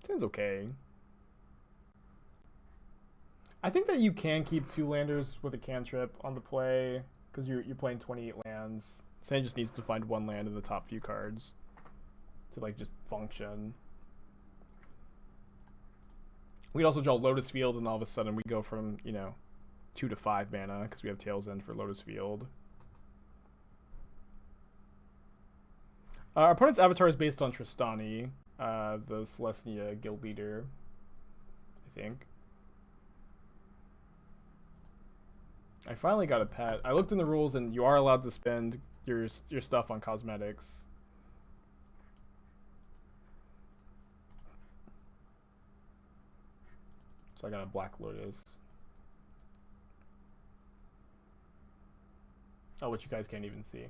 Sounds okay. I think that you can keep 2 landers with a cantrip on the play because you're playing 28 lands. Sand just needs to find 1 land in the top few cards to like just function. We could also draw Lotus Field, and all of a sudden we go from 2 to 5 mana because we have Tail's End for Lotus Field. Our opponent's avatar is based on Tristani, the Celestia guild leader, I think. I finally got a pet. I looked in the rules, and you are allowed to spend your stuff on cosmetics. So I got a Black Lotus. Oh, which you guys can't even see.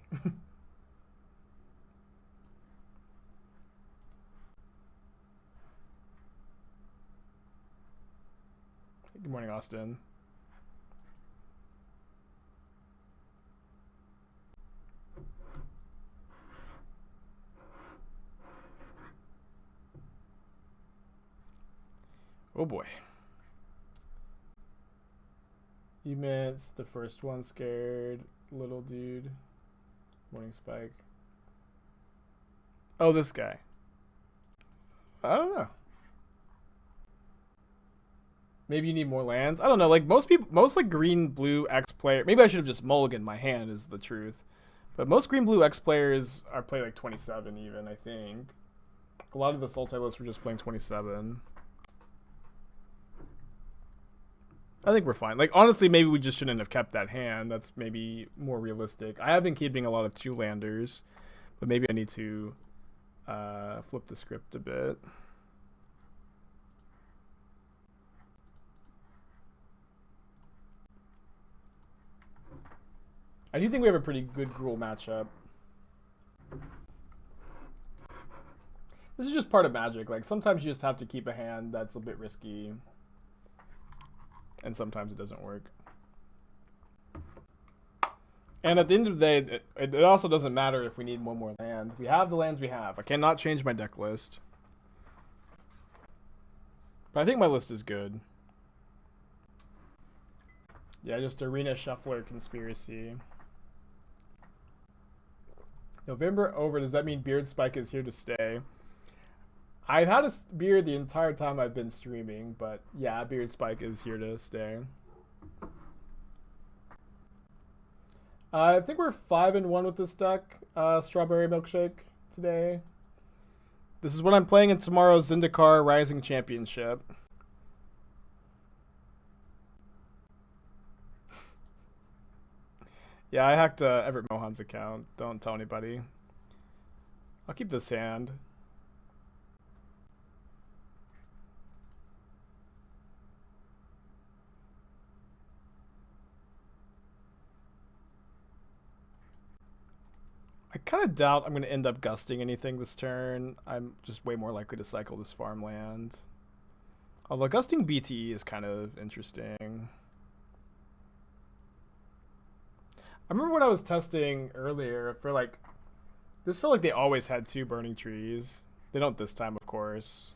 Good morning, Austin. Oh boy. You meant the first one scared little dude. Morning Spike. Oh, this guy. I don't know. Maybe you need more lands. I don't know. Like most like green blue X player. Maybe I should have just mulliganed my hand. Is the truth. But most green blue X players are playing like 27 even. I think a lot of the Sultai lists were just playing 27. I think we're fine. Like, honestly, maybe we just shouldn't have kept that hand. That's maybe more realistic. I have been keeping a lot of 2-landers, but maybe I need to flip the script a bit. I do think we have a pretty good Gruul matchup. This is just part of Magic. Like, sometimes you just have to keep a hand that's a bit risky. And sometimes it doesn't work. And at the end of the day, it also doesn't matter if we need one more land. We have the lands we have. I cannot change my deck list. But I think my list is good. Yeah, just Arena Shuffler Conspiracy. November over. Does that mean Beard Spike is here to stay? I've had a beard the entire time I've been streaming, but yeah, Beard Spike is here to stay. I think we're 5-1 with this deck, Strawberry Milkshake, today. This is what I'm playing in tomorrow's Zendikar Rising Championship. Yeah, I hacked Everett Mohan's account. Don't tell anybody. I'll keep this hand. I kind of doubt I'm going to end up gusting anything this turn. I'm just way more likely to cycle this farmland. Although gusting BTE is kind of interesting. I remember when I was testing earlier for like... This felt like they always had 2 burning trees. They don't this time, of course.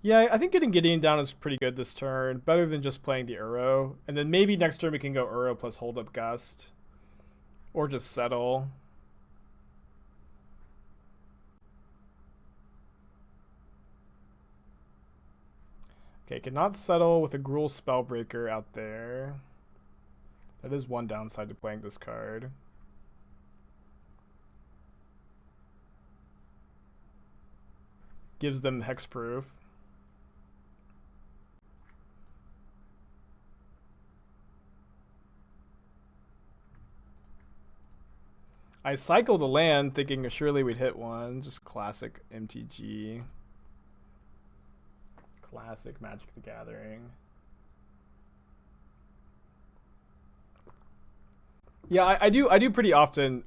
Yeah, I think getting Gideon down is pretty good this turn. Better than just playing the Uro. And then maybe next turn we can go Uro plus Hold Up Gust. Or just Settle. Okay, cannot settle with a Gruul Spellbreaker out there. That is one downside to playing this card. Gives them hexproof. I cycled a land thinking surely we'd hit one. Just classic MTG. Classic Magic the Gathering. Yeah, I do pretty often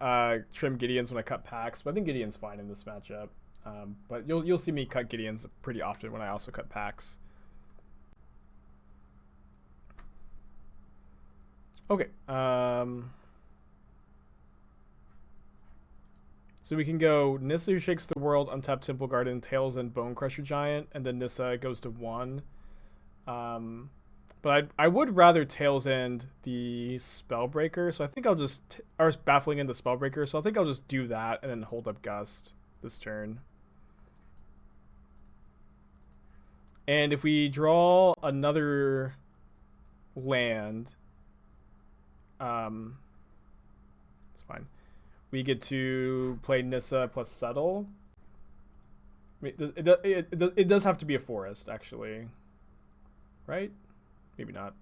trim Gideons when I cut packs, but I think Gideon's fine in this matchup. But you'll see me cut Gideons pretty often when I also cut packs. Okay. So we can go Nissa who shakes the world, untap Temple Garden, Tails and Bone Crusher Giant, and then Nissa goes to 1. But I would rather Tails End the Spellbreaker, so I think I'll just or Baffling End the Spellbreaker, so I think I'll just do that and then hold up Gust this turn. And if we draw another land, it's fine. We get to play Nissa plus Settle. It does have to be a forest, actually. Right? Maybe not.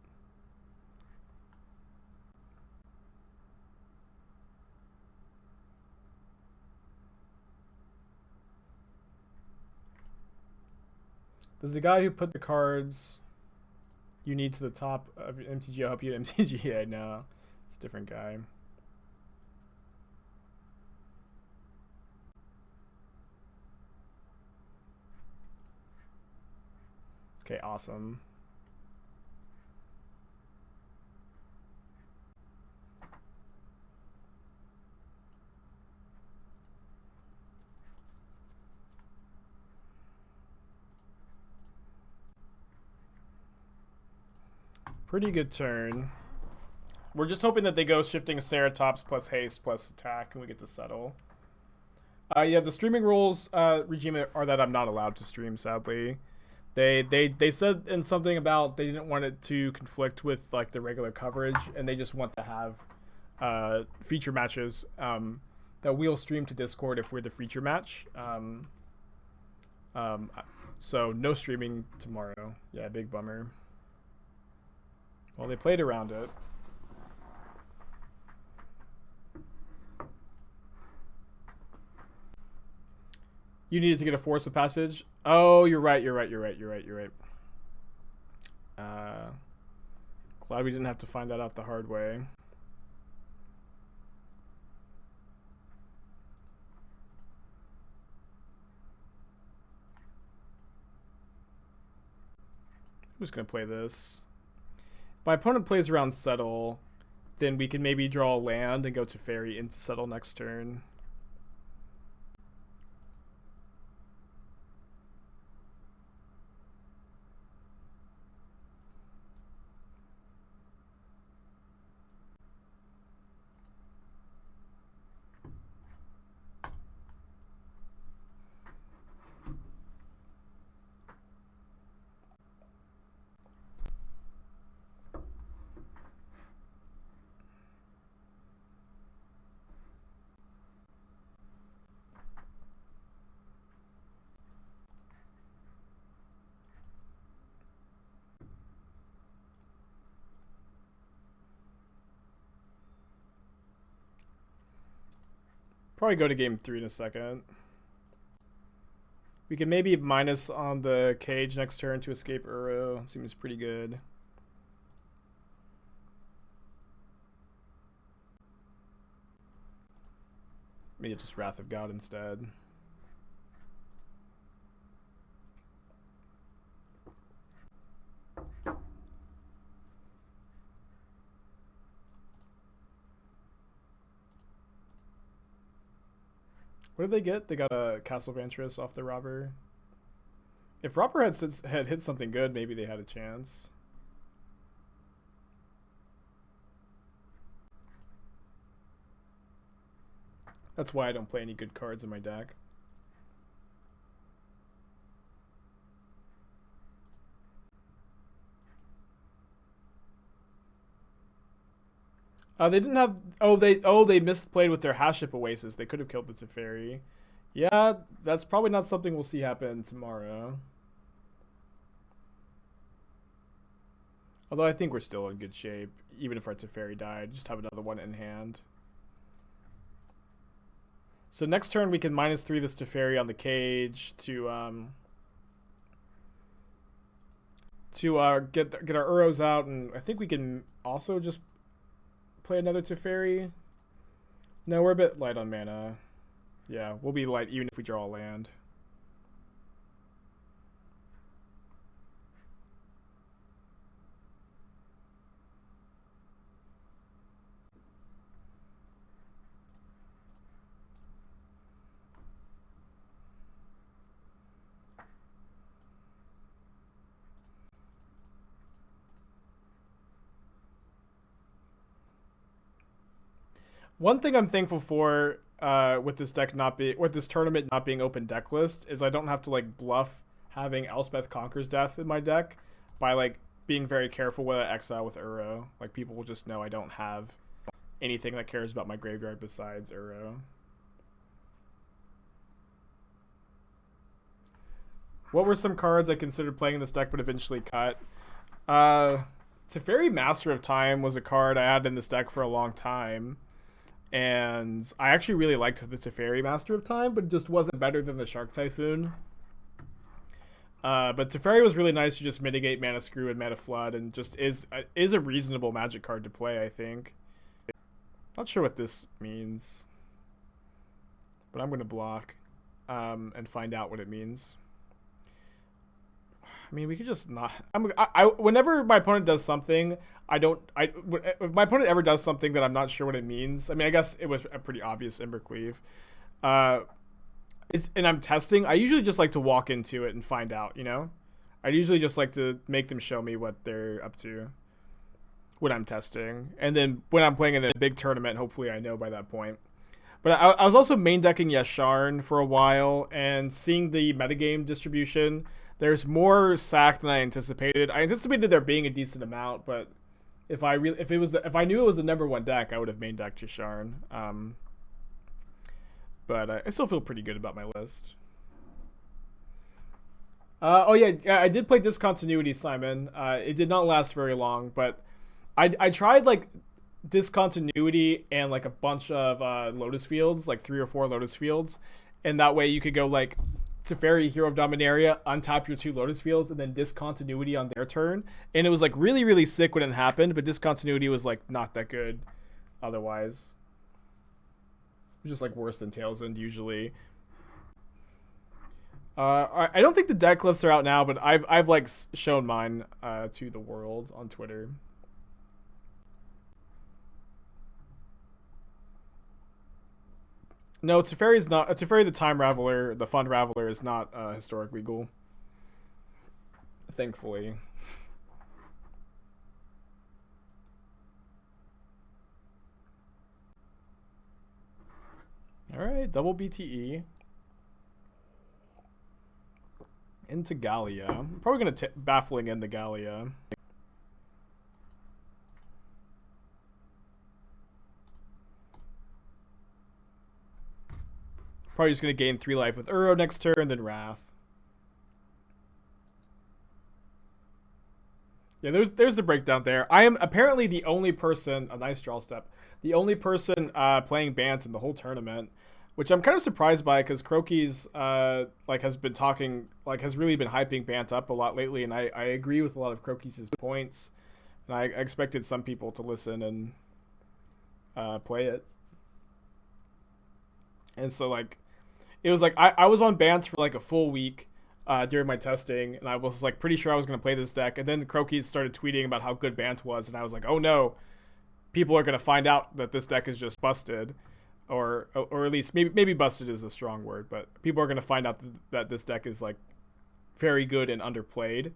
Does the guy who put the cards you need to the top of MTGO help you at MTGA? No, it's a different guy. Okay, awesome. Pretty good turn. We're just hoping that they go shifting Ceratops plus haste plus attack and we get to settle. Yeah, the streaming rules regime are that I'm not allowed to stream, sadly. They said in something about they didn't want it to conflict with like the regular coverage, and they just want to have feature matches that we'll stream to Discord if we're the feature match. So no streaming tomorrow. Yeah, big bummer. Well, they played around it. You needed to get a force with passage. Oh, you're right. Glad we didn't have to find that out the hard way. I'm just gonna play this. If my opponent plays around Settle, then we can maybe draw a land and go to Teferi into Settle next turn. Probably go to game 3 in a second. We can maybe minus on the cage next turn to escape Uro. Seems pretty good. Maybe just Wrath of God instead. What did they get? They got a Castle Vantress off the robber. If robber had hit something good, maybe they had a chance. That's why I don't play any good cards in my deck. They didn't have. They misplayed with their Haship Oasis. They could have killed the Teferi. Yeah, that's probably not something we'll see happen tomorrow. Although I think we're still in good shape, even if our Teferi died. Just have another one in hand. So next turn we can -3 this Teferi on the cage to get our Uros out, and I think we can also just play another Teferi. No, we're a bit light on mana. Yeah, we'll be light even if we draw a land. One thing I'm thankful for with this deck not be with this tournament not being open deck list is I don't have to like bluff having Elspeth Conquers Death in my deck by like being very careful with exile with Uro. Like people will just know I don't have anything that cares about my graveyard besides Uro. What were some cards I considered playing in this deck but eventually cut? Teferi Master of Time was a card I had in this deck for a long time. And I actually really liked the Teferi Master of Time, but it just wasn't better than the Shark Typhoon. But Teferi was really nice to just mitigate Mana Screw and Mana Flood, and just is a reasonable Magic card to play, I think. Not sure what this means, but I'm going to block and find out what it means. I mean, we could just not. Whenever my opponent does something, if my opponent ever does something that I'm not sure what it means. I mean, I guess it was a pretty obvious Embercleave. And I'm testing. I usually just like to walk into it and find out. You know, I usually just like to make them show me what they're up to when I'm testing, and then when I'm playing in a big tournament, hopefully I know by that point. But I was also main decking Yasharn for a while, and seeing the metagame distribution. There's more sack than I anticipated. I anticipated there being a decent amount, but if I knew it was the number one deck, I would have main decked Yasharn. But I still feel pretty good about my list. Oh yeah, I did play Discontinuity, Simon. It did not last very long, but I tried like Discontinuity and like a bunch of Lotus Fields, like 3 or 4 Lotus Fields, and that way you could go like Teferi, Hero of Dominaria, untap your 2 Lotus Fields, and then Discontinuity on their turn. And it was like really, really sick when it happened, but Discontinuity was like not that good otherwise. It was just like worse than Tails End usually. I don't think the deck lists are out now, but I've like shown mine to the world on Twitter. No, Teferi's not. Teferi the Time Raveler, the Fund Raveler, is not historic legal. Thankfully. Alright, double BTE. Into Gallia. I'm probably going to Baffling End the Gallia. Probably just going to gain 3 life with Uro next turn, then Wrath. Yeah, there's the breakdown there. I am apparently the only person, a nice draw step, the only person playing Bant in the whole tournament, which I'm kind of surprised by because Croaky's has been talking, has really been hyping Bant up a lot lately, and I agree with a lot of Croaky's points, and I expected some people to listen and play it. And so it was like I was on Bant for like a full week during my testing, and I was like pretty sure I was going to play this deck, and then the Croakies started tweeting about how good Bant was, and I was like, oh no, people are going to find out that this deck is just busted, or at least maybe busted is a strong word, but people are going to find out that this deck is like very good and underplayed.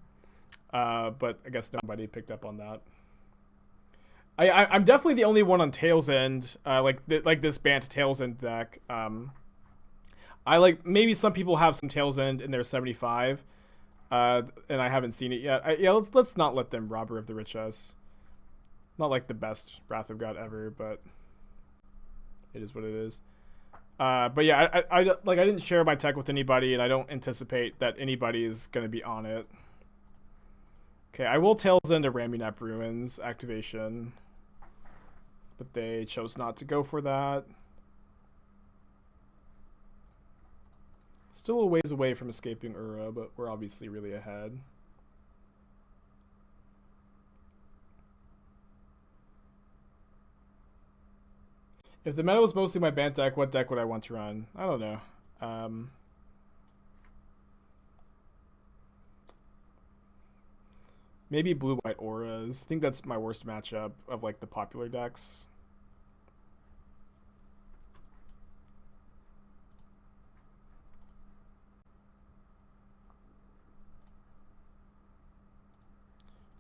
But I guess nobody picked up on that. I'm definitely the only one on Tails End, like this Bant Tails End deck. Maybe some people have some Tails End in their 75, and I haven't seen it yet. Let's not let them robber of the riches. Not like the best Wrath of God ever, but it is what it is. But yeah, I didn't share my tech with anybody, and I don't anticipate that anybody is gonna be on it. Okay, I will Tails End a Ramunap Ruins activation, but they chose not to go for that. Still a ways away from escaping Ura, but we're obviously really ahead. If the meta was mostly my Bant deck, what deck would I want to run? I don't know. Maybe blue-white auras. I think that's my worst matchup of like the popular decks.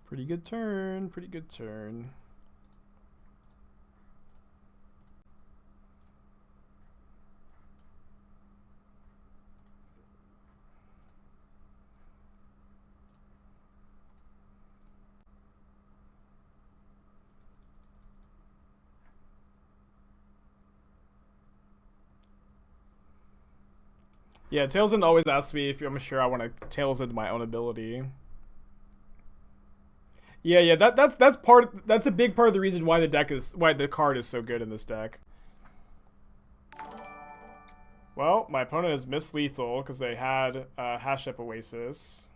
Pretty good turn. Pretty good turn. Yeah, Tails End always asks me if I'm sure I want to Tails End my own ability. Yeah, yeah, that's a big part of the reason why the card is so good in this deck. Well, my opponent is Miss Lethal because they had Hash Up Oasis.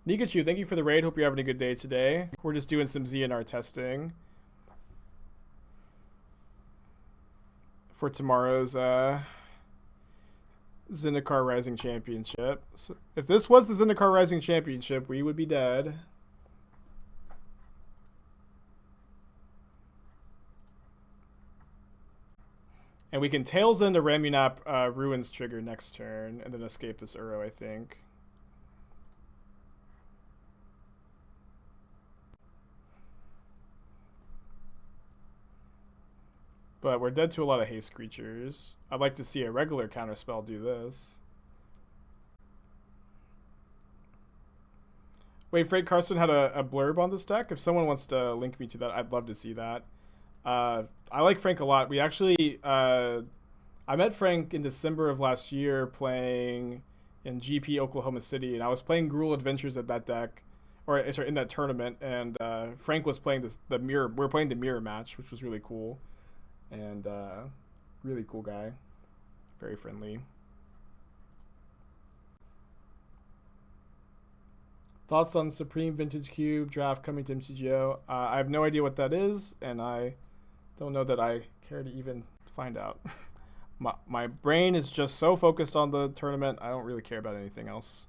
Nikachu, thank you for the raid. Hope you're having a good day today. We're just doing some ZNR testing for tomorrow's Zendikar Rising Championship. So if this was the Zendikar Rising Championship, we would be dead. And we can Tails End a Ramunap Ruins trigger next turn and then escape this Uro, I think. But we're dead to a lot of haste creatures. I'd like to see a regular counterspell do this. Wait, Frank Carson had a blurb on this deck. If someone wants to link me to that, I'd love to see that. I like Frank a lot. We actually, I met Frank in December of last year playing in GP Oklahoma City, and I was playing Gruul Adventures at that deck, or sorry, in that tournament, and Frank was playing the mirror. We were playing the mirror match, which was really cool, and really cool guy, very friendly. Thoughts on Supreme Vintage Cube draft coming to MTGO? I have no idea what that is, and I don't know that I care to even find out. my brain is just so focused on the tournament, I don't really care about anything else.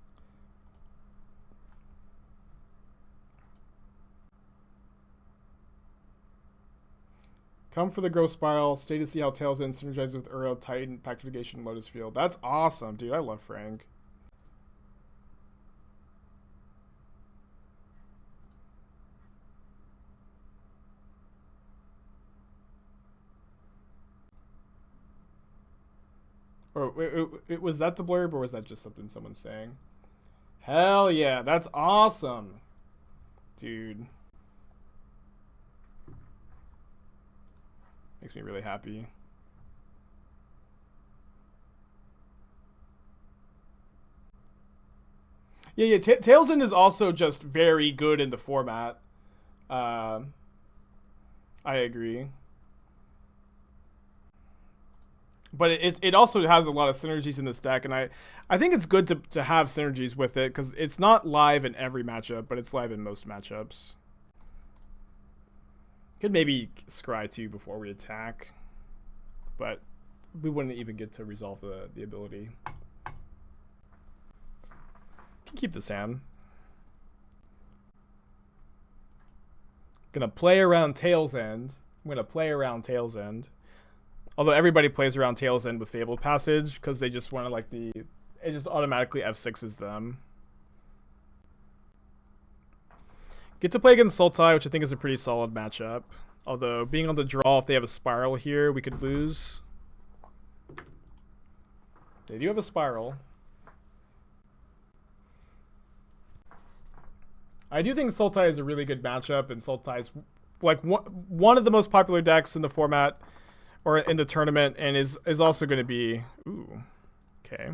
Come for the Growth Spiral. Stay to see how Tails End synergizes with Uro, Titan, Pact of Negation, Lotus Field. That's awesome, dude. I love Frank. Or was that the blurb, or was that just something someone's saying? Hell yeah, that's awesome, dude. Makes me really happy. Yeah, Tails End is also just very good in the format. I agree. But it also has a lot of synergies in this deck, and I think it's good to have synergies with it, because it's not live in every matchup, but it's live in most matchups. Could maybe scry 2 before we attack, but we wouldn't even get to resolve the ability. Can keep this hand. Gonna play around Tails End. I'm gonna play around Tails End. Although everybody plays around Tails End with Fabled Passage because they just want to it just automatically F6s them. Get to play against Sultai, which I think is a pretty solid matchup. Although being on the draw, if they have a Spiral here, we could lose. They do have a Spiral. I do think Sultai is a really good matchup, and Sultai's like one of the most popular decks in the format, or in the tournament, and is also going to be... Ooh, okay.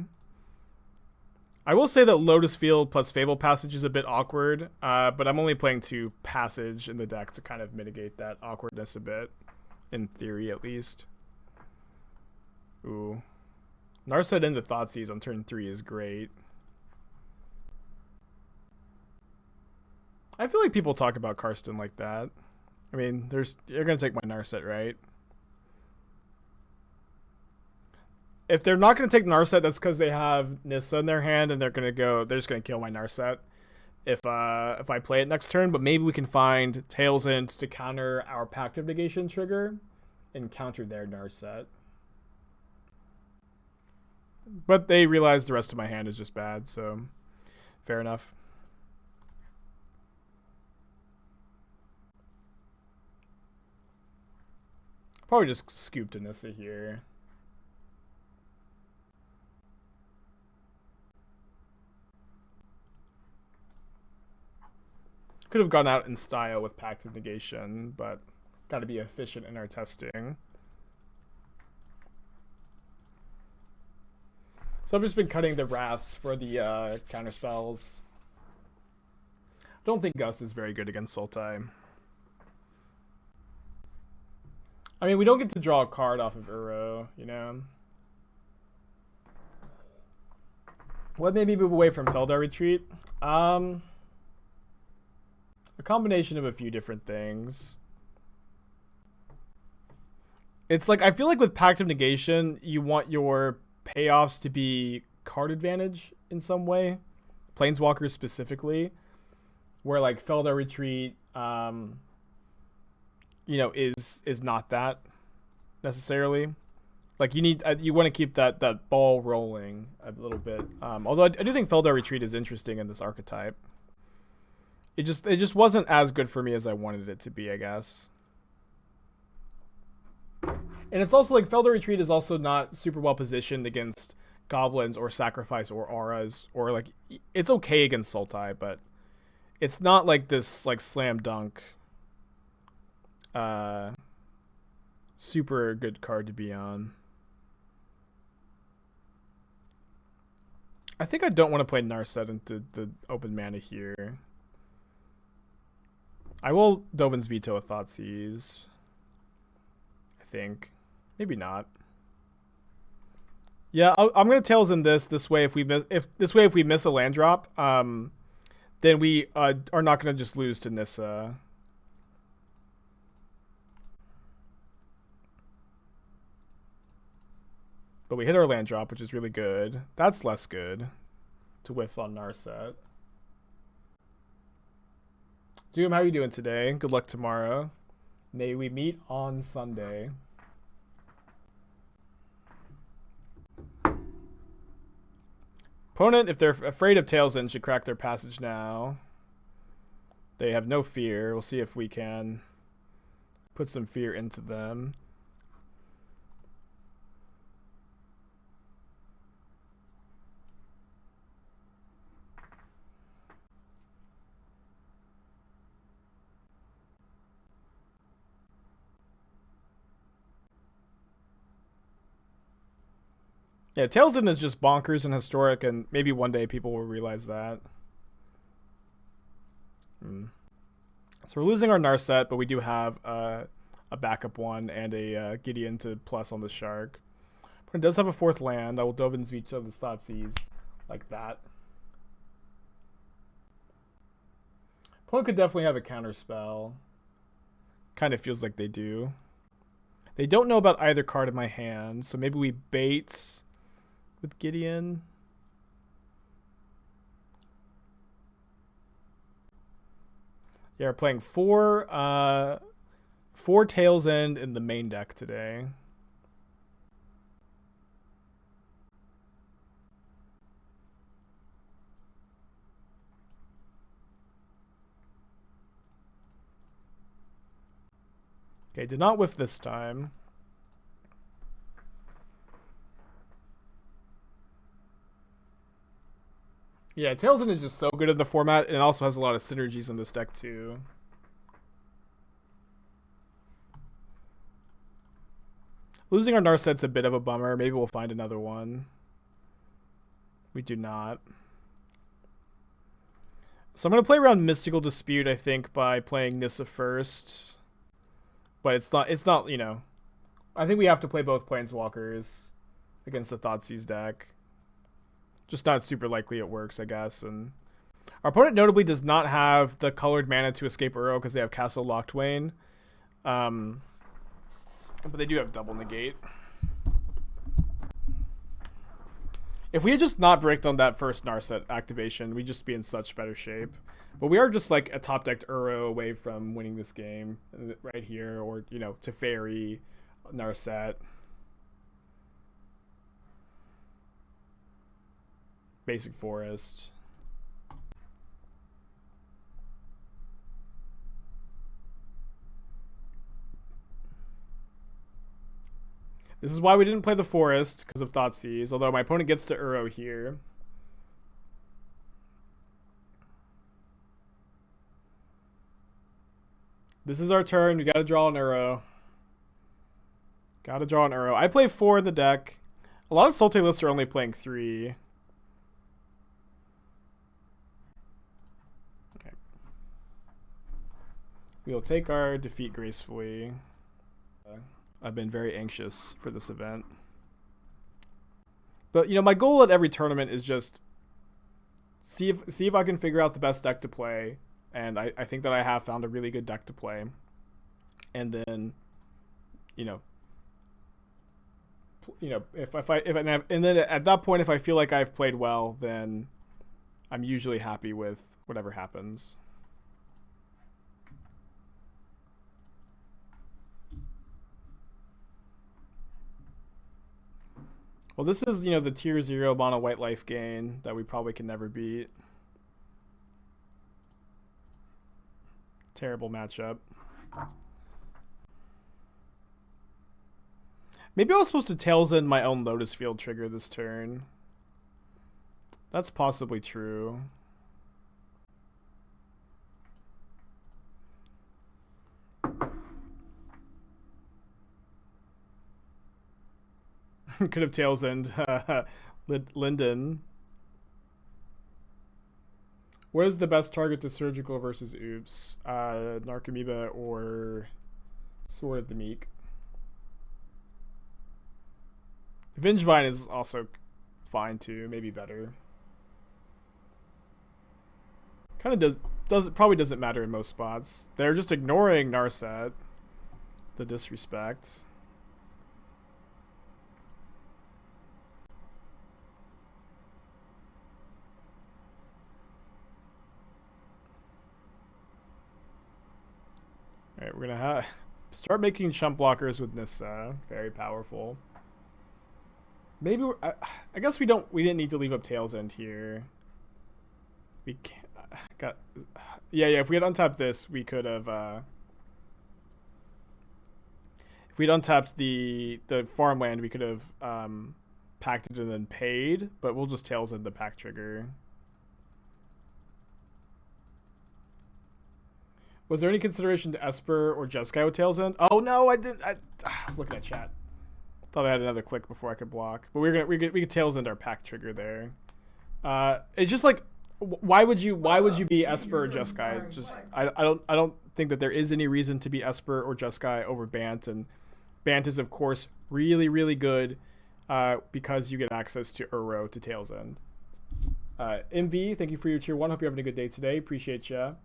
I will say that Lotus Field plus Fabled Passage is a bit awkward, but I'm only playing 2 Passage in the deck to kind of mitigate that awkwardness a bit, in theory at least. Ooh. Narset into Thoughtseize on turn 3 is great. I feel like people talk about Karsten like that. I mean, you're going to take my Narset, right? If they're not going to take Narset, that's because they have Nissa in their hand, and they're just going to kill my Narset if I play it next turn. But maybe we can find Tails End to counter our Pact of Negation trigger and counter their Narset. But they realize the rest of my hand is just bad, so fair enough. Probably just scooped a Nissa here. Could have gone out in style with Pact of Negation, but got to be efficient in our testing. So I've just been cutting the wraths for the counter spells. I don't think Gust is very good against Sultai. I mean, we don't get to draw a card off of Uro, you know? What made me move away from Feldar Retreat? A combination of a few different things. It's like, I feel like with Pact of Negation, you want your payoffs to be card advantage in some way. Planeswalkers specifically. Where like Feldar Retreat, you know, is not that necessarily. Like you want to keep that ball rolling a little bit. Although I do think Feldar Retreat is interesting in this archetype. It just wasn't as good for me as I wanted it to be, I guess. And it's also like Feldar Retreat is also not super well positioned against goblins or sacrifice or auras, or like it's okay against Sultai, but it's not like this like slam dunk super good card to be on. I think I don't want to play Narset into the open mana here. I will Dovin's Veto a Thoughtseize. I think. Maybe not. Yeah, I'm gonna Tails in this way. If we miss a land drop, then we are not gonna just lose to Nissa. But we hit our land drop, which is really good. That's less good to whiff on Narset. Doom, how are you doing today? Good luck tomorrow. May we meet on Sunday. Opponent, if they're afraid of Tails In, should crack their passage now. They have no fear. We'll see if we can put some fear into them. Yeah, Tailsden is just bonkers and historic, and maybe one day people will realize that. So we're losing our Narset, but we do have a backup one and a Gideon to plus on the Shark. But it does have a fourth land. I will Dovin's Veto this Thoughtseize like that. Opponent could definitely have a counter spell. Kind of feels like they do. They don't know about either card in my hand, so maybe we bait with Gideon. Yeah, we're playing four Tails End in the main deck today. Okay, did not whiff this time. Yeah, Tails End is just so good in the format, and it also has a lot of synergies in this deck too. Losing our Narset's a bit of a bummer. Maybe we'll find another one. We do not. So I'm going to play around Mystical Dispute, I think, by playing Nissa first. But it's not, you know. I think we have to play both Planeswalkers against the Thoughtseize deck. Just not super likely it works, I guess. And our opponent notably does not have the colored mana to escape Uro because they have Castle Locthwain. But they do have double negate. If we had just not bricked on that first Narset activation, we'd just be in such better shape. But we are just like a top decked Uro away from winning this game right here, or, you know, Teferi, Narset. Basic Forest. This is why we didn't play the Forest, because of Thoughtseize, although my opponent gets to Uro here. This is our turn. We gotta draw an Uro. Gotta draw an Uro. I play 4 in the deck. A lot of Sultai lists are only playing 3. Okay. We'll take our defeat gracefully. I've been very anxious for this event. But, you know, my goal at every tournament is just see if I can figure out the best deck to play. And I think that I have found a really good deck to play. And then, you know, and then at that point, if I feel like I've played well, then I'm usually happy with whatever happens. Well, this is, you know, the tier 0 mono white life gain that we probably can never beat. Terrible matchup. Maybe I was supposed to Tails End my own Lotus Field trigger this turn. That's possibly true. Could have Tails End Linden. What is the best target to Surgical versus Oops? Narcomoeba or Sword of the Meek? Vengevine is also fine too, maybe better. Kind of probably doesn't matter in most spots. They're just ignoring Narset. The disrespect. All right, we're gonna start making chump blockers with Nissa. Very powerful. Maybe I guess we didn't need to leave up Tails End here. We can't, yeah. If we had untapped this, we could have. If we'd untapped the farmland, we could have packed it and then paid. But we'll just Tails End the pack trigger. Was there any consideration to Esper or Jeskai with Tails End? Oh no, I didn't. I was looking at chat. Thought I had another click before I could block, but we could Tails End our pack trigger there. It's just like, why would you be Esper or Jeskai? Just I don't think that there is any reason to be Esper or Jeskai over Bant, and Bant is of course really good because you get access to Uro to Tails End. MV, thank you for your tier 1. Hope you're having a good day today. Appreciate you.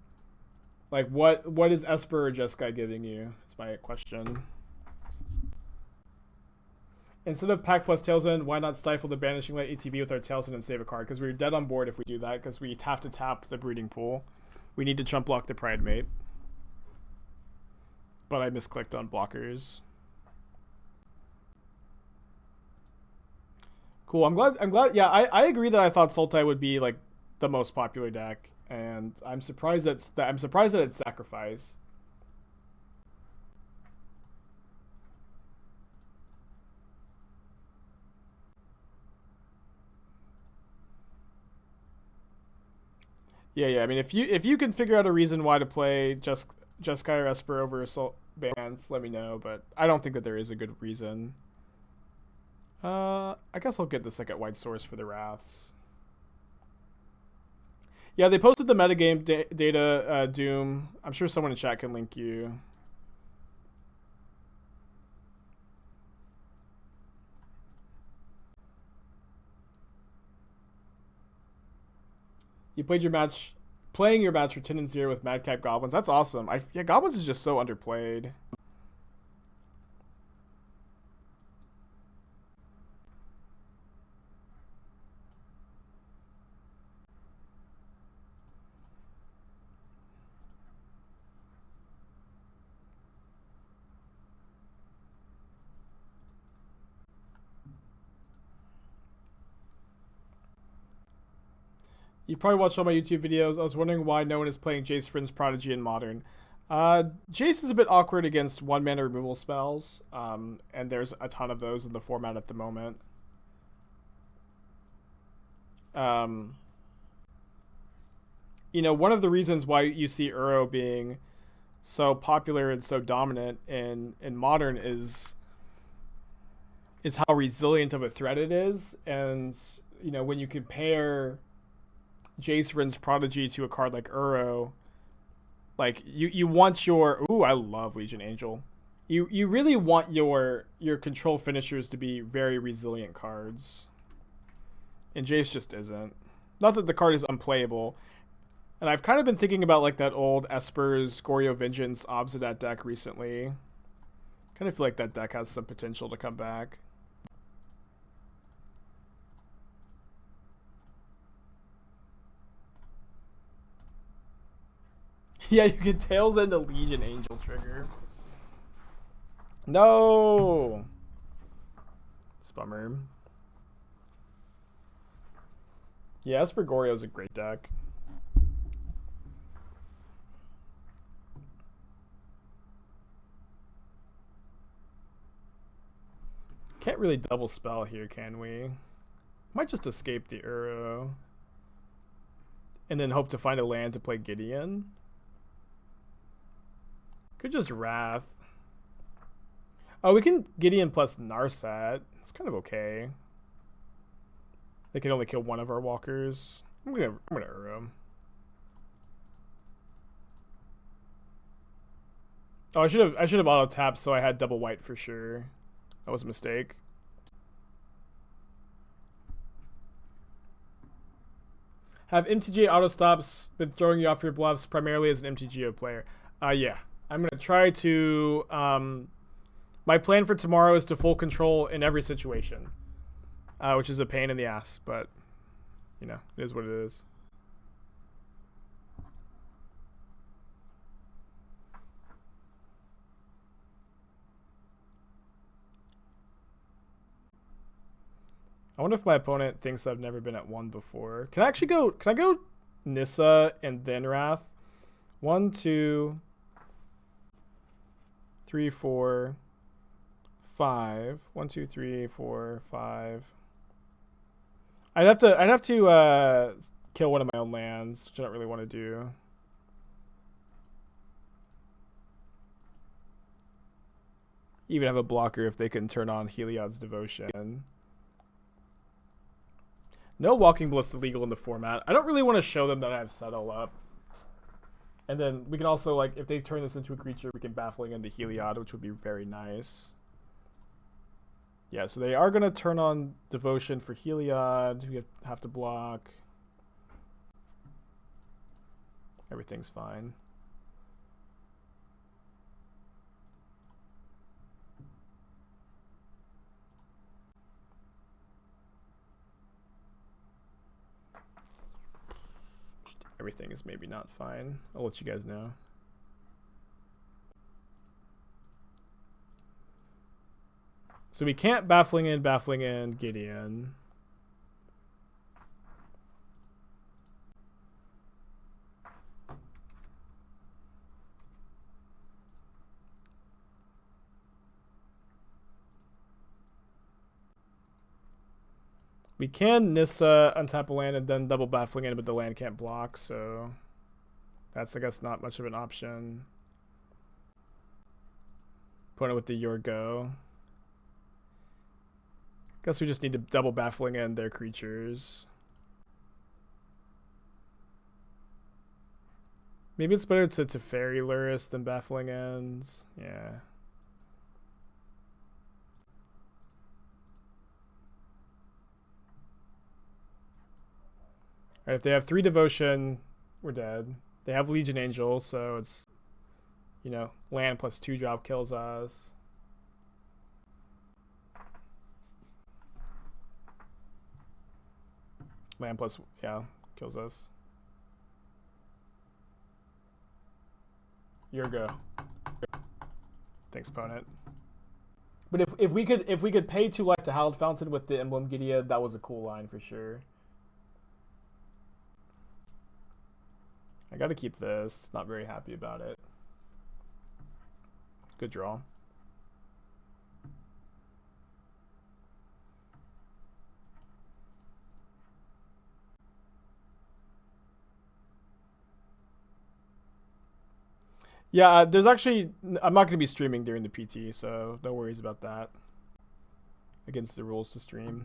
Like what is Esper or Jeskai giving you? Is my question. Instead of Pack plus Tails End, why not stifle the Banishing Light ATB with our Tails End and save a card? Because we're dead on board if we do that, because we have to tap the Breeding Pool. We need to chump block the Pride Mate. But I misclicked on blockers. Cool, I'm glad, yeah, I agree that I thought Sultai would be, like, the most popular deck, and I'm surprised that it's Sacrifice. Yeah. I mean, if you can figure out a reason why to play Jeskai or Esper over Assault Bands, let me know. But I don't think that there is a good reason. I guess I'll get the second white source for the Wraths. Yeah, they posted the metagame data, Doom. I'm sure someone in chat can link you. You played your match, playing your match for 10-0 with Madcap Goblins. That's awesome. Yeah, Goblins is just so underplayed. You probably watched all my YouTube videos. I was wondering why no one is playing Jace Vryn's Prodigy in Modern. Jace is a bit awkward against 1-mana removal spells, and there's a ton of those in the format at the moment. You know, one of the reasons why you see Uro being so popular and so dominant in Modern is is how resilient of a threat it is. And, you know, when you compare Jacerin's Prodigy to a card like Uro, like you want your I love Legion Angel. You really want your control finishers to be very resilient cards. And Jace just isn't. Not that the card is unplayable. And I've kind of been thinking about like that old Esper's Goryo Vengeance Obsidat deck recently. Kind of feel like that deck has some potential to come back. Yeah, you can Tails End a Legion Angel trigger. No! It's a bummer. Yeah, Esper Goryo is a great deck. Can't really double spell here, can we? Might just escape the Uro. And then hope to find a land to play Gideon. Could just Wrath. Oh, we can Gideon plus Narset. It's kind of okay. They can only kill one of our walkers. I'm gonna Uro. Oh, I should have auto tapped so I had double white for sure. That was a mistake. Have MTG auto stops been throwing you off your bluffs primarily as an MTGO player? Yeah. I'm gonna try to. My plan for tomorrow is to full control in every situation, which is a pain in the ass, but you know, it is what it is. I wonder if my opponent thinks I've never been at 1 before. Can I go Nissa and then Wrath? 1, 2, 3, 4, 5. 1, 2, 3, 4, 5. I'd have to kill one of my own lands, which I don't really want to do. Even have a blocker if they can turn on Heliod's Devotion. No Walking Bliss illegal in the format. I don't really want to show them that I have Settle up. And then we can also, like, if they turn this into a creature, we can Baffling End the Heliod, which would be very nice. Yeah, so they are going to turn on Devotion for Heliod. We have to block. Everything's fine. Everything is maybe not fine. I'll let you guys know. So we can't Baffling End Gideon. We can Nissa, untap a land, and then double Baffling End, but the land can't block, so that's, I guess, not much of an option. Opponent with the Your Go. Guess we just need to double Baffling End their creatures. Maybe it's better to Teferi Luris than Baffling Ends. Yeah. Alright, if they have 3 Devotion, we're dead. They have Legion Angel, so it's, you know, land plus 2 drop kills us. Land plus, yeah, kills us. Your go. Thanks, opponent. But if we could pay 2 life to Hallowed Fountain with the Emblem Gideon, that was a cool line for sure. I gotta keep this. Not very happy about it. Good draw. Yeah, there's actually... I'm not going to be streaming during the PT, so no worries about that. against the rules to stream.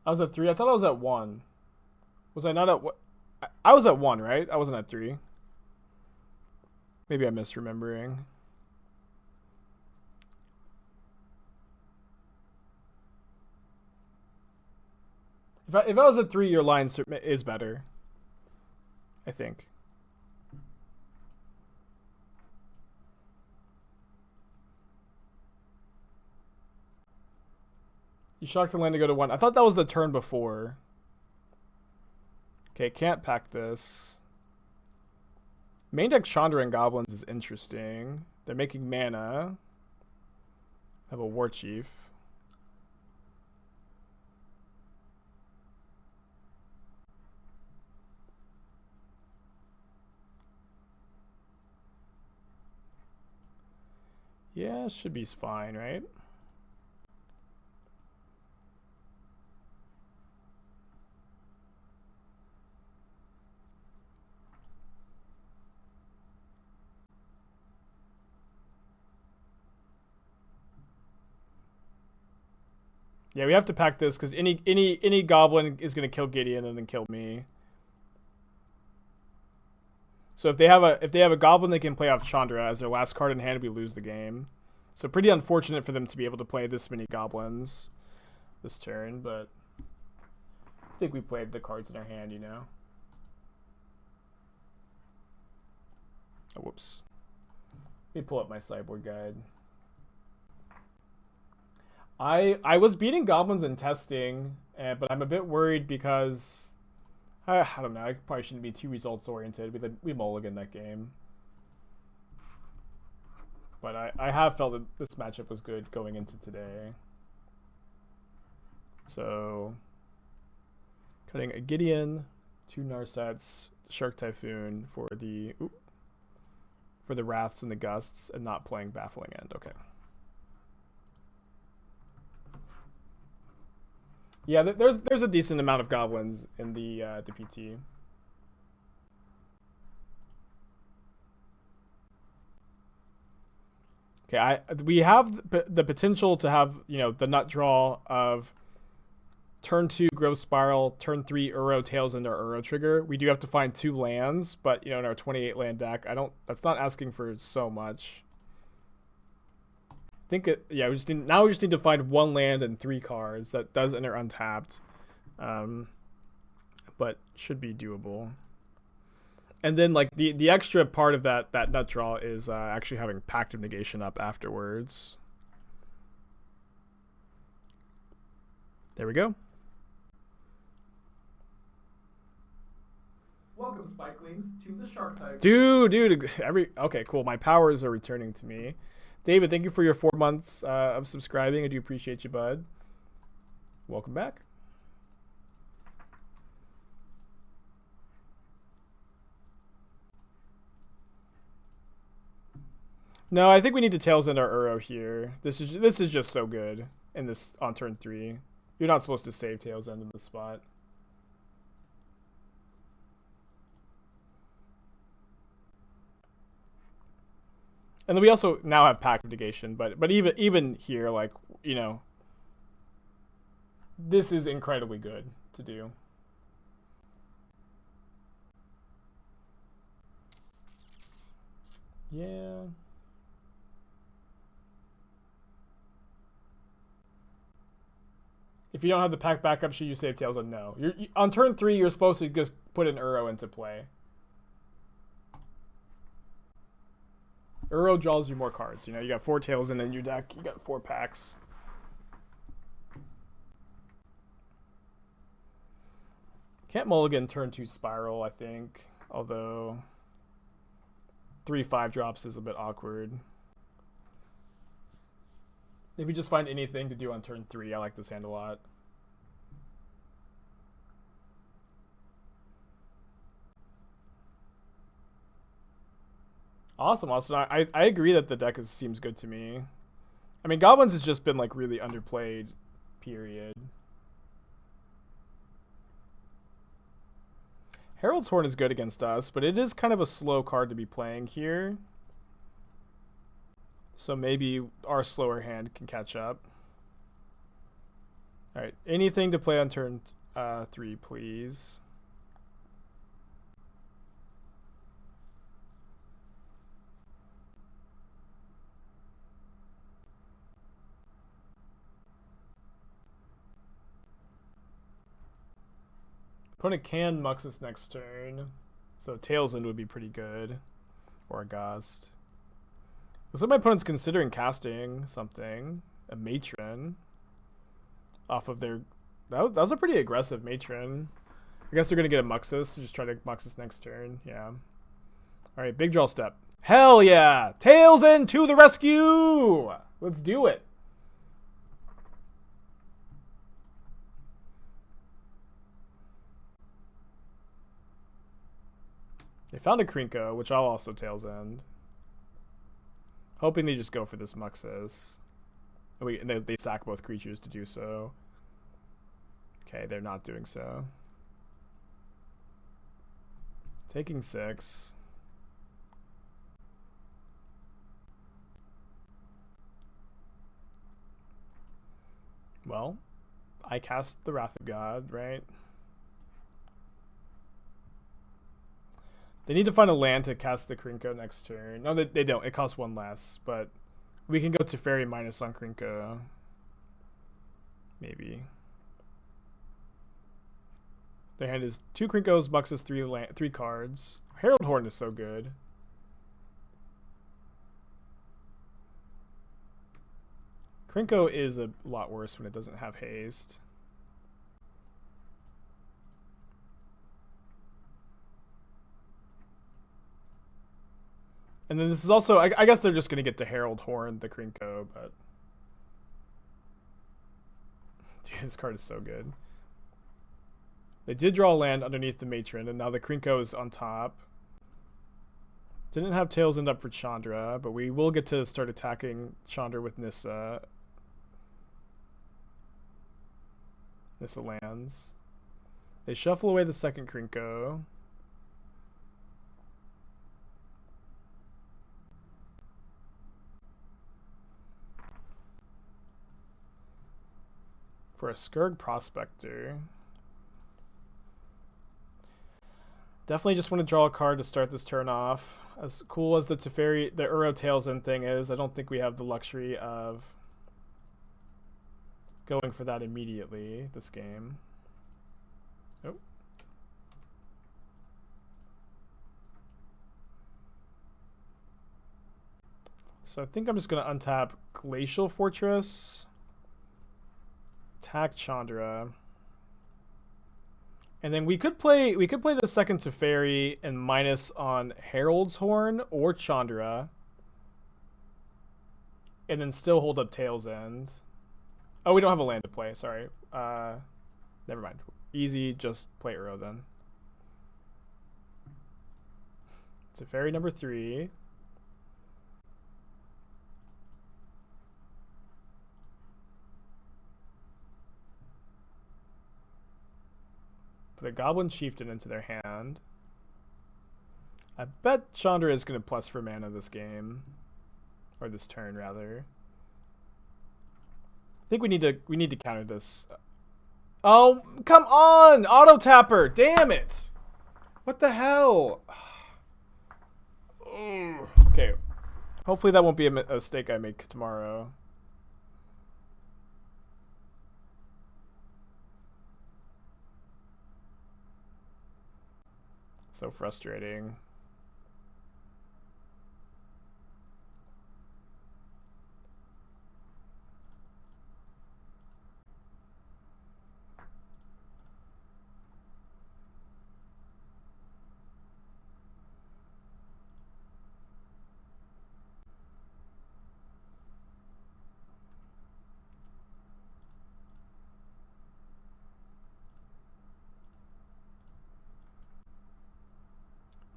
I was at 3. I thought I was at 1. Was I not at what? I was at 1, right? I wasn't at 3. Maybe I'm misremembering. If I was at 3, your line is better. I think. You shocked the land to go to 1. I thought that was the turn before. Okay, can't pack this. Main deck Chandra and Goblins is interesting. They're making mana. Have a War Chief. Yeah, should be fine, right? Yeah, we have to pack this because any goblin is gonna kill Gideon and then kill me. So if they have a goblin, they can play off Chandra as their last card in hand. We lose the game. So pretty unfortunate for them to be able to play this many goblins this turn, but I think we played the cards in our hand, you know. Oh, whoops. Let me pull up my sideboard guide. I was beating goblins in testing, but I'm a bit worried because I don't know. I probably shouldn't be too results oriented. We mulligan that game, but I have felt that this matchup was good going into today. So cutting a Gideon, 2 Narsets, Shark Typhoon for the Wraths and the Gusts, and not playing Baffling End. Okay. Yeah, there's a decent amount of goblins in the PT. Okay, we have the potential to have, you know, the nut draw of turn 2 Growth Spiral, turn 3 Uro Tails into our Uro trigger. We do have to find 2 lands, but you know, in our 28 land deck, that's not asking for so much. Yeah, we just need to find 1 land and 3 cards that does enter untapped, but should be doable. And then like the extra part of that nut draw is actually having Pact of Negation up afterwards. There we go. Welcome, Spikelings, to the Shark Typhoon. Dude, okay, cool. My powers are returning to me. David, thank you for your 4 months of subscribing. I do appreciate you, bud. Welcome back. No, I think we need to Tails End our Uro here. This is just so good in this on turn 3. You're not supposed to save Tails End in this spot. And then we also now have Pact of Negation, but even here, like, you know, this is incredibly good to do. Yeah. If you don't have the pack backup, should you save Tails End? No. On turn 3, you're supposed to just put an Uro into play. Uro draws you more cards. You know, you got 4 Tails End in your deck. You got 4 packs. Can't mulligan turn 2 Spiral, I think. Although 3/5 drops is a bit awkward. If you just find anything to do on turn 3, I like this hand a lot. Awesome. I agree that the deck seems good to me. I mean, Goblins has just been like really underplayed, period. Herald's Horn is good against us, but it is kind of a slow card to be playing here. So maybe our slower hand can catch up. Alright, anything to play on turn 3, please. Opponent can Mux this next turn, so Tails End would be pretty good. Or a Gust. Looks like my opponent's considering casting something. A Matron. Off of their... That was a pretty aggressive Matron. I guess they're going to get a Muxus. Just try to Muxus next turn. Yeah. Alright, big draw step. Hell yeah! Tails End to the rescue! Let's do it. They found a Krinko, which I'll also Tails End. Hoping they just go for this Muxus. And they sack both creatures to do so. Okay, they're not doing so. Taking 6. Well, I cast the Wrath of God, right? They need to find a land to cast the Krinko next turn. No, they don't. It costs 1 less, but we can go to Teferi minus on Krinko. Maybe. Their hand is 2 Krinkos, Muxus, 3 cards. Herald Horn is so good. Krinko is a lot worse when it doesn't have haste. And then this is also, I guess they're just going to get to Herald Horn, the Krinko, but... Dude, this card is so good. They did draw a land underneath the Matron, and now the Krinko is on top. Didn't have Tails End up for Chandra, but we will get to start attacking Chandra with Nissa. Nissa lands. They shuffle away the second Krinko. For a Skurg Prospector. Definitely just want to draw a card to start this turn off. As cool as the Teferi, the Uro Tails End thing is, I don't think we have the luxury of going for that immediately this game. Oh. So I think I'm just going to untap Glacial Fortress. Attack Chandra. And then we could play the second Teferi and minus on Herald's Horn or Chandra. And then still hold up Tails End. Oh, we don't have a land to play, sorry. Never mind. Easy, just play Uro then. Teferi number 3. Put a Goblin Chieftain into their hand. I bet Chandra is going to plus for mana this game. Or this turn, rather. I think we need to counter this. Oh, come on! Auto Tapper! Damn it! What the hell? Okay. Hopefully that won't be a mistake I make tomorrow. So frustrating.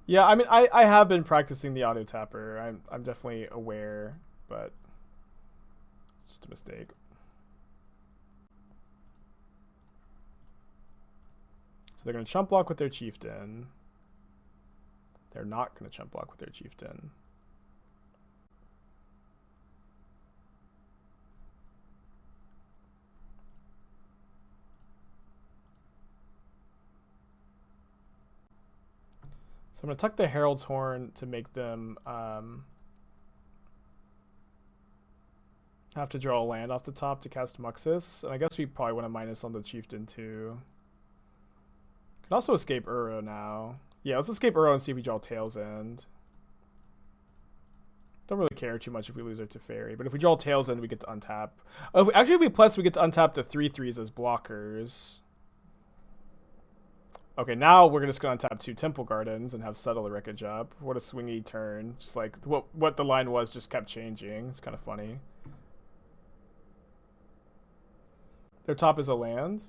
Yeah, I mean, I have been practicing the auto tapper. I'm definitely aware, but it's just a mistake. So they're going to chump block with their chieftain. They're not going to chump block with their chieftain. So I'm going to tuck the Herald's Horn to make them have to draw a land off the top to cast Muxus. And I guess we probably want to minus on the chieftain too. Can also escape Uro now. Yeah, let's escape Uro and see if we draw Tail's End. Don't really care too much if we lose our Teferi, but if we draw Tail's End, we get to untap. Oh, actually, if we plus, we get to untap the 3/3s as blockers. Okay, now we're just going to untap 2 Temple Gardens and have Settle the Wreckage up. What a swingy turn. Just like what the line was just kept changing. It's kind of funny. Their top is a land.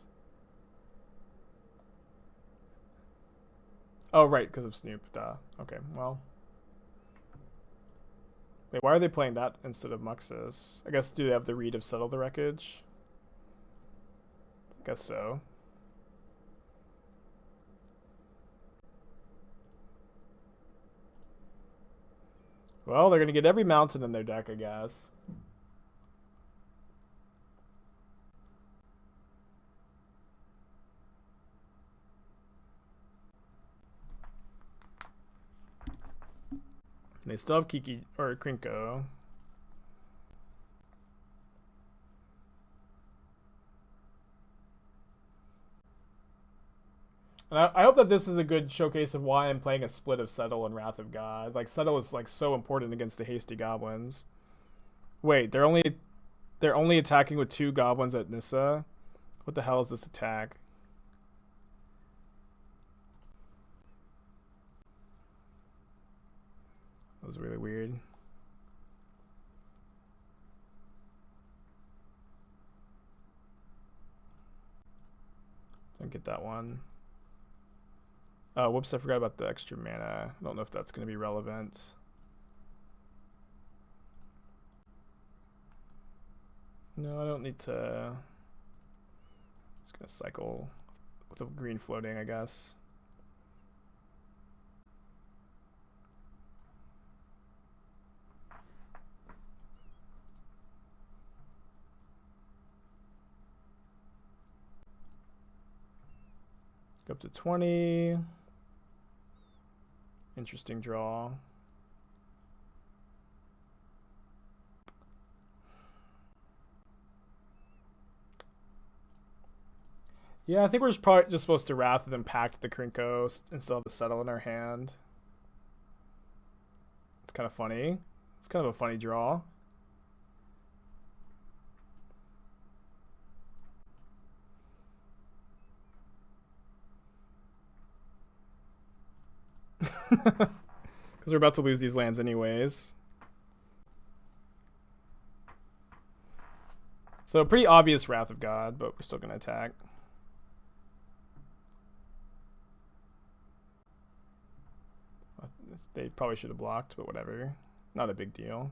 Oh, right, because of Snoop. Duh. Okay, well. Wait, why are they playing that instead of Muxus? I guess, do they have the read of Settle the Wreckage? I guess so. Well, they're going to get every mountain in their deck, I guess. They still have Kiki or Krinko. And I hope that this is a good showcase of why I'm playing a split of Settle and Wrath of God. Like Settle is like so important against the hasty goblins. Wait, they're only attacking with 2 goblins at Nissa. What the hell is this attack? That was really weird. Don't get that one. Oh, whoops, I forgot about the extra mana. I don't know if that's going to be relevant. No, I don't need to. Just going to cycle with a green floating, I guess. Go up to 20. Interesting draw. Yeah, I think we're probably just supposed to Wrath and then Pact the Krinko and still have the Settle in our hand. It's kind of funny. It's kind of a funny draw. Because we're about to lose these lands anyways. So pretty obvious Wrath of God, but we're still going to attack. They probably should have blocked, but whatever. Not a big deal.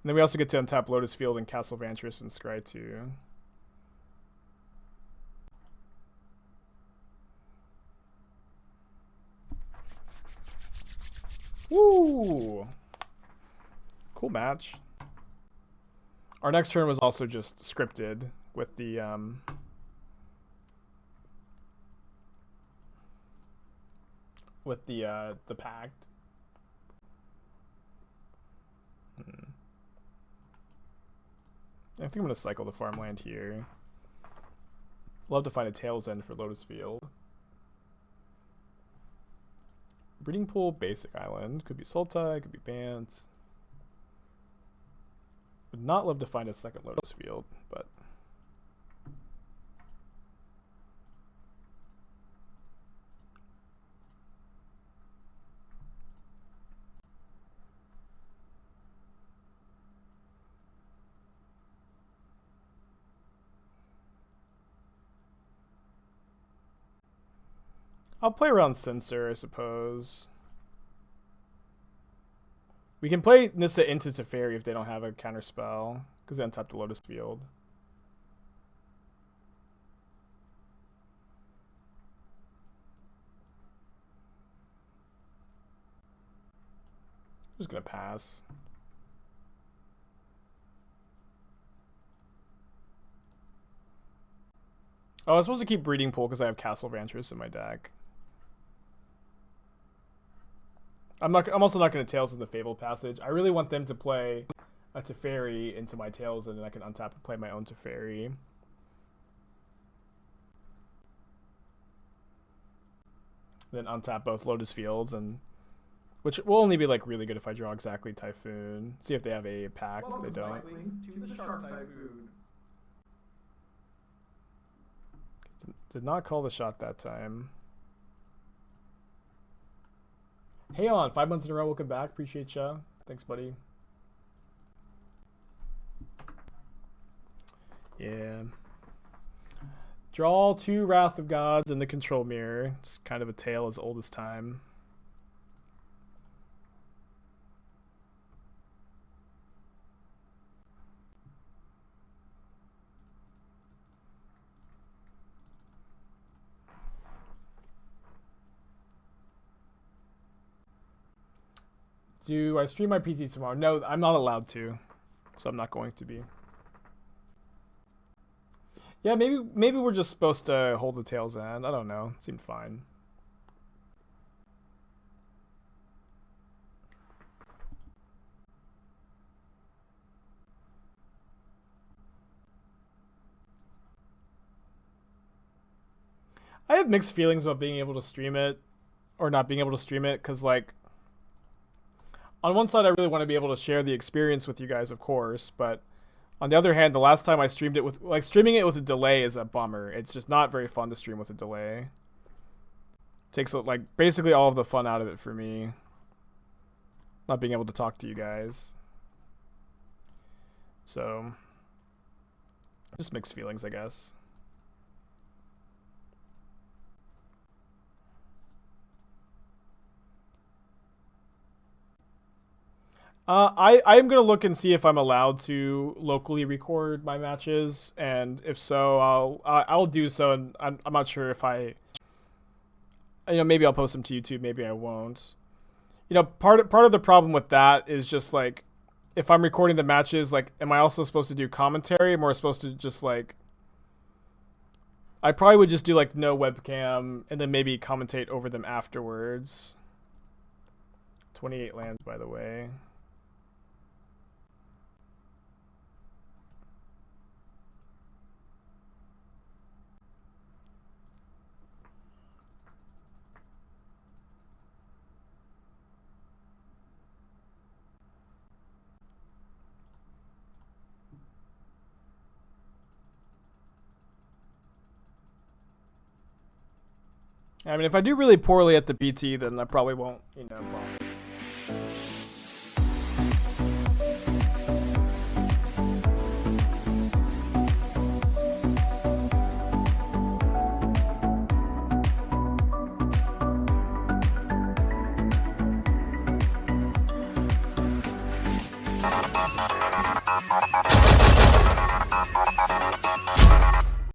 And then we also get to untap Lotus Field and Castle Vantress and Scry 2. Woo! Cool match. Our next turn was also just scripted with the pact. I think I'm gonna cycle the farmland here. Love to find a Tail's End for Lotus Field. Breeding Pool, Basic Island. Could be Sultai, could be Bant. Would not love to find a second Lotus Field, but I'll play around Censor, I suppose. We can play Nissa into Teferi if they don't have a counter spell, because they untap the Lotus Field. I'm just gonna pass. Oh, I was supposed to keep Breeding Pool because I have Castle Vantress in my deck. I'm also not going to Tails in the Fabled Passage. I really want them to play a Teferi into my Tails, and then I can untap and play my own Teferi. Then untap both Lotus Fields, and which will only be like really good if I draw exactly Typhoon. See if they have a Pact. They don't. To the Shark Typhoon. Did not call the shot that time. Hey on, 5 months in a row, welcome back. Appreciate ya. Thanks, buddy. Yeah. Draw 2 Wrath of Gods in the Control Mirror. It's kind of a tale as old as time. Do I stream my PT tomorrow? No, I'm not allowed to, so I'm not going to be. Yeah, maybe we're just supposed to hold the tail's end. I don't know. It seemed fine. I have mixed feelings about being able to stream it or not being able to stream it, because like on one side, I really want to be able to share the experience with you guys, of course, but on the other hand, the last time I streamed it with, like, streaming it with a delay is a bummer. It's just not very fun to stream with a delay. Takes, like, basically all of the fun out of it for me. Not being able to talk to you guys. So, just mixed feelings, I guess. I am gonna look and see if I'm allowed to locally record my matches, and if so, I'll do so. And I'm not sure if maybe I'll post them to YouTube, maybe I won't. Part of the problem with that is just like, if I'm recording the matches, like, am I also supposed to do commentary? Am I supposed to just like, I probably would just do like no webcam and then maybe commentate over them afterwards. 28 lands, by the way. I mean, if I do really poorly at the BT, then I probably won't, bother.